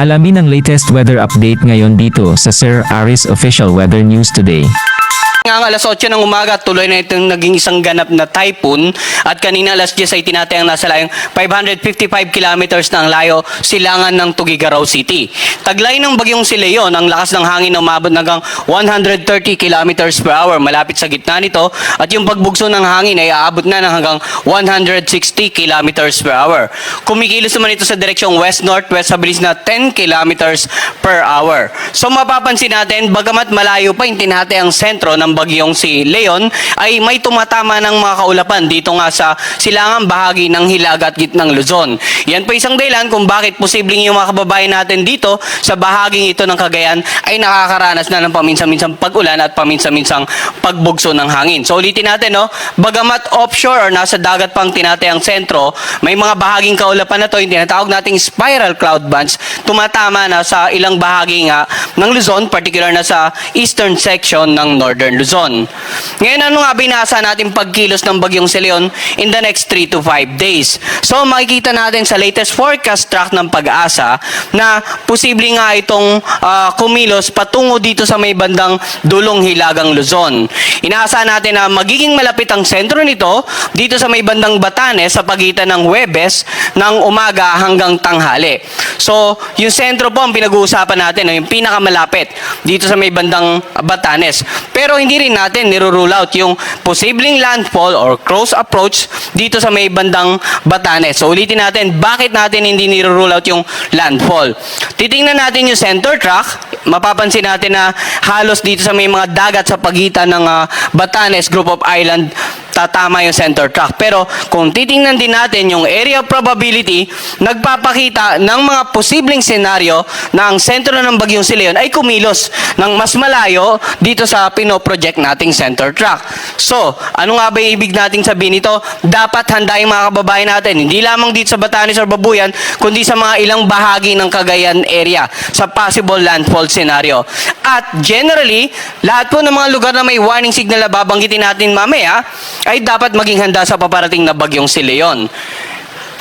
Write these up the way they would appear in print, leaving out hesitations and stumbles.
Alamin ang latest weather update ngayon dito sa Sir Aris Official Weather News Today. Ang alas 8 ng umaga, tuloy na itong naging isang ganap na typhoon at kanina alas 10 ay tinatayang nasa layong 555 kilometers na ang layo silangan ng Tuguegarao City. Taglay ng bagyong si Leon, ang lakas ng hangin na umabot hanggang 130 kilometers per hour malapit sa gitna nito at yung pagbugso ng hangin ay aabot na ng hanggang 160 kilometers per hour. Kumikilos naman ito sa direksyong west-northwest sa bilis na 10 kilometers per hour. So mapapansin natin, bagamat malayo pa yung tinatayang sentro ng bagyong si Leon, ay may tumatama ng mga kaulapan dito nga sa silangang bahagi ng Hilaga at gitnang Luzon. Yan po isang dahilan kung bakit posibleng yung mga kababayan natin dito sa bahaging ito ng Cagayan ay nakakaranas na ng paminsan-minsang pag-ulan at paminsan-minsang pagbugso ng hangin. So ulitin natin, no? Bagamat offshore or nasa dagat pang tinatayang sentro, may mga bahaging kaulapan na to, yung tinatawag nating spiral cloud bands, tumatama na sa ilang bahagi nga ng Luzon, particular na sa eastern section ng northern Luzon. Ngayon, ano nga binasa natin pagkilos ng bagyong si Leon in the next 3 to 5 days? So, makikita natin sa latest forecast track ng Pag-asa na posible nga itong kumilos patungo dito sa may bandang dulong Hilagang Luzon. Inaasahan natin na magiging malapit ang sentro nito dito sa may bandang Batanes sa pagitan ng Huwebes ng umaga hanggang tanghali. So, yung sentro po ang pinag-uusapan natin, yung pinakamalapit dito sa may bandang Batanes. Pero hindi rin natin nirurule out yung posibleng landfall or close approach dito sa may bandang Batanes. So ulitin natin, bakit natin hindi nirurule out yung landfall? Titingnan natin yung center track, mapapansin natin na halos dito sa may mga dagat sa pagitan ng Batanes Group of Island, tatama yung center track. Pero kung titingnan din natin yung area of probability, nagpapakita ng mga posibleng senaryo na ang sentro ng bagyong si Leon ay kumilos ng mas malayo dito sa pinoproject nating center track. So, ano nga ba yung ibig nating sabihin nito? Dapat handa yung mga kababayan natin, hindi lamang dito sa Batanes or Babuyan, kundi sa mga ilang bahagi ng Cagayan area sa possible landfall scenario. At generally, lahat po ng mga lugar na may warning signal na babanggitin natin mamaya, ay dapat maging handa sa paparating na bagyong si Leon.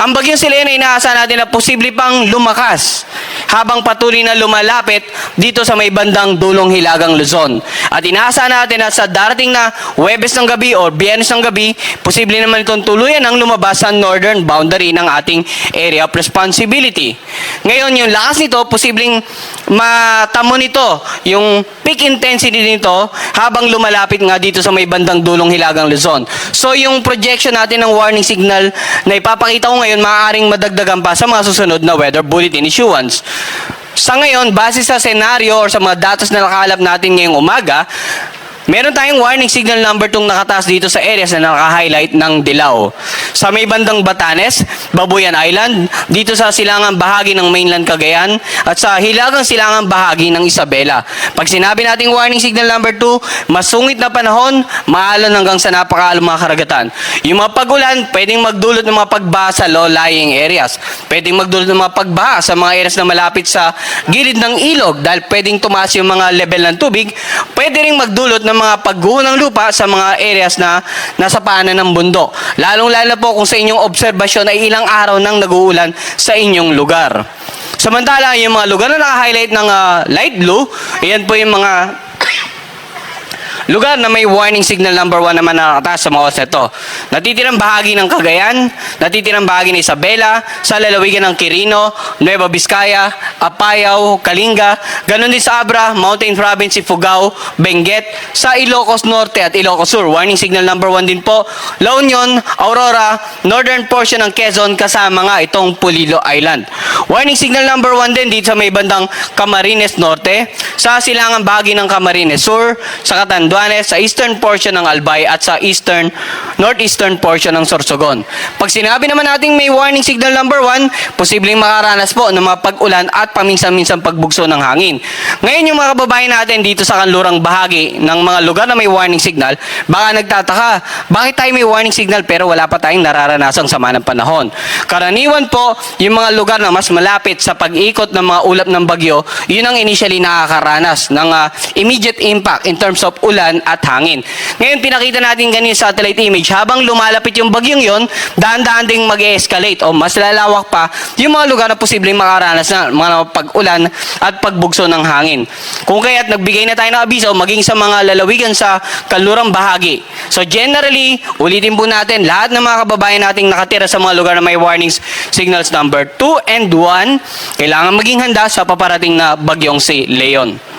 Ang bagyong si Leon ay inaasahan natin na posible pang lumakas habang patuloy na lumalapit dito sa may bandang dulong Hilagang Luzon. At inaasahan natin na sa darating na Huwebes ng gabi o Biyernes ng gabi, posible naman itong tuluyan ang lumabas sa northern boundary ng ating area of responsibility. Ngayon, yung lakas nito, posibleng matamo nito, yung peak intensity nito habang lumalapit nga dito sa may bandang dulong Hilagang Luzon. So, yung projection natin ng warning signal na ipapakita ko ngayon, maaaring madagdagan pa sa mga susunod na weather bulletin issuance. Sa ngayon, base sa senaryo or sa mga datos na nakalap natin ngayong umaga, meron tayong warning signal number 2 nakataas dito sa areas na naka-highlight ng dilaw. Sa may bandang Batanes, Babuyan Island, dito sa silangang bahagi ng mainland Cagayan, at sa hilagang silangang bahagi ng Isabela. Pag sinabi nating warning signal number 2, masungit na panahon, maalon hanggang sa napakaalong mga karagatan. Yung mga pag-ulan, pwedeng magdulot ng mga pagbaha sa low-lying areas. Pwedeng magdulot ng mga pagbaha sa mga areas na malapit sa gilid ng ilog dahil pwedeng tumaas yung mga level ng tubig. Pwede ring magdulot ng mga pagguho ng lupa sa mga areas na nasa paanan ng bundok. Lalong-lalo po kung sa inyong obserbasyon ay ilang araw nang nag-uulan sa inyong lugar. Samantala, yung mga lugar na naka-highlight ng light blue, ayan po yung mga lugar na may warning signal number 1 naman na nakataas sa mga oras ito. Natitirang bahagi ng Cagayan, natitirang bahagi ng Isabela, sa lalawigan ng Quirino, Nueva Vizcaya, Apayao, Kalinga, ganun din sa Abra, Mountain Province, Ifugao, Benguet, sa Ilocos Norte at Ilocos Sur. Warning signal number 1 din po. La Union, Aurora, northern portion ng Quezon kasama nga itong Pulilo Island. Warning signal number 1 din dito sa may bandang Camarines Norte, sa silangang bahagi ng Camarines Sur, sa Catanduanes, sa eastern portion ng Albay at sa northeastern portion ng Sorsogon. Pag sinabi naman natin may warning signal number 1, posibleng makaranas po ng mga pag-ulan at paminsan-minsan pagbugso ng hangin. Ngayon yung mga kababayan natin dito sa kanlurang bahagi ng mga lugar na may warning signal, baka nagtataka, bakit tayo may warning signal pero wala pa tayong nararanasang sama ng panahon? Karaniwan po, yung mga lugar na mas malapit sa pag-ikot ng mga ulap ng bagyo, yun ang initially nakakaranas ng immediate impact in terms of ulan at hangin. Ngayon, pinakita natin kanina sa satellite image, habang lumalapit yung bagyong yon, dahan-dahan ding mag-escalate o mas lalawak pa yung mga lugar na posibleng makaranas na mga pag-ulan at pagbugso ng hangin. Kung kaya't nagbigay na tayo ng abiso maging sa mga lalawigan sa kanlurang bahagi. So generally, ulitin po natin, lahat ng mga kababayan nating nakatira sa mga lugar na may warnings signals number 2 and 1, kailangan maging handa sa paparating na bagyong si Leon.